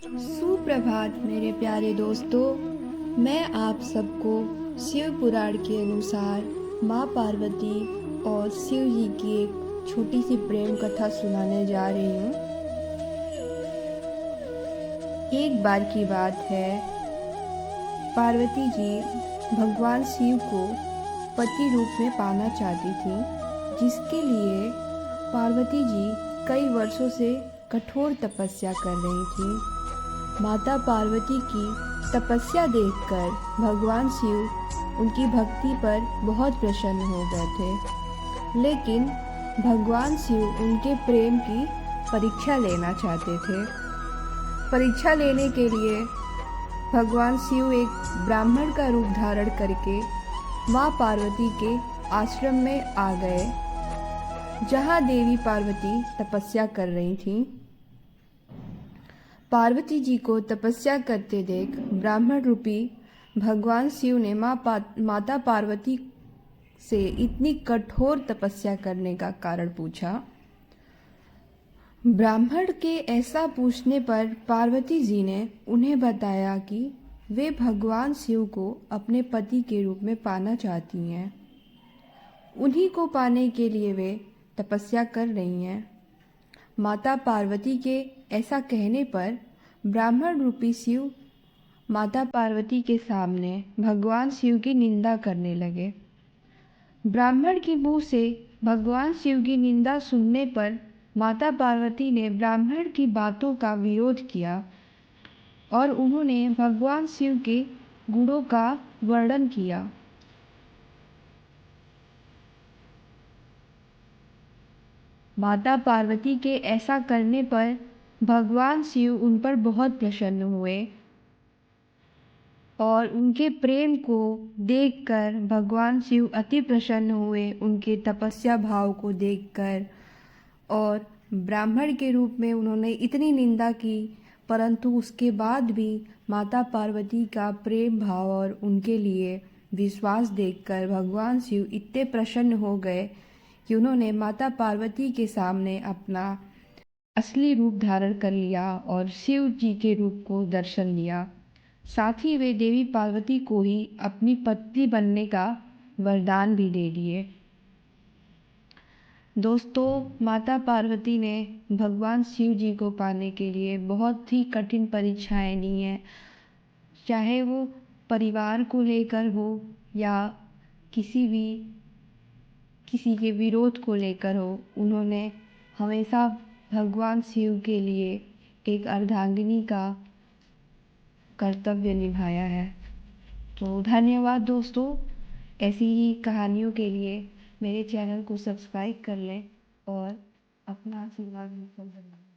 सुप्रभात मेरे प्यारे दोस्तों। मैं आप सबको शिव पुराण के अनुसार माँ पार्वती और शिव जी की एक छोटी सी प्रेम कथा सुनाने जा रही हूँ। एक बार की बात है, पार्वती जी भगवान शिव को पति रूप में पाना चाहती थी, जिसके लिए पार्वती जी कई वर्षों से कठोर तपस्या कर रही थी। माता पार्वती की तपस्या देखकर भगवान शिव उनकी भक्ति पर बहुत प्रसन्न हो गए थे, लेकिन भगवान शिव उनके प्रेम की परीक्षा लेना चाहते थे। परीक्षा लेने के लिए भगवान शिव एक ब्राह्मण का रूप धारण करके माँ पार्वती के आश्रम में आ गए, जहाँ देवी पार्वती तपस्या कर रही थीं। पार्वती जी को तपस्या करते देख ब्राह्मण रूपी भगवान शिव ने माता पार्वती से इतनी कठोर तपस्या करने का कारण पूछा। ब्राह्मण के ऐसा पूछने पर पार्वती जी ने उन्हें बताया कि वे भगवान शिव को अपने पति के रूप में पाना चाहती हैं। उन्हीं को पाने के लिए वे तपस्या कर रही हैं। माता पार्वती के ऐसा कहने पर ब्राह्मण रूपी शिव माता पार्वती के सामने भगवान शिव की निंदा करने लगे। ब्राह्मण के मुंह से भगवान शिव की निंदा सुनने पर माता पार्वती ने ब्राह्मण की बातों का विरोध किया और उन्होंने भगवान शिव के गुणों का वर्णन किया। माता पार्वती के ऐसा करने पर भगवान शिव उन पर बहुत प्रसन्न हुए और उनके प्रेम को देखकर भगवान शिव अति प्रसन्न हुए उनके तपस्या भाव को देखकर। और ब्राह्मण के रूप में उन्होंने इतनी निंदा की, परंतु उसके बाद भी माता पार्वती का प्रेम भाव और उनके लिए विश्वास देखकर भगवान शिव इतने प्रसन्न हो गए कि उन्होंने माता पार्वती के सामने अपना असली रूप धारण कर लिया और शिव जी के रूप को दर्शन लिया। साथ ही वे देवी पार्वती को ही अपनी पत्नी बनने का वरदान भी दे दिए। दोस्तों, माता पार्वती ने भगवान शिव जी को पाने के लिए बहुत ही कठिन परीक्षाएं ली हैं, चाहे वो परिवार को लेकर हो या किसी के विरोध को लेकर हो। उन्होंने हमेशा भगवान शिव के लिए एक अर्धांगिनी का कर्तव्य निभाया है। तो धन्यवाद दोस्तों। ऐसी ही कहानियों के लिए मेरे चैनल को सब्सक्राइब कर लें और अपना आशीर्वाद मुझ पर बनाएं।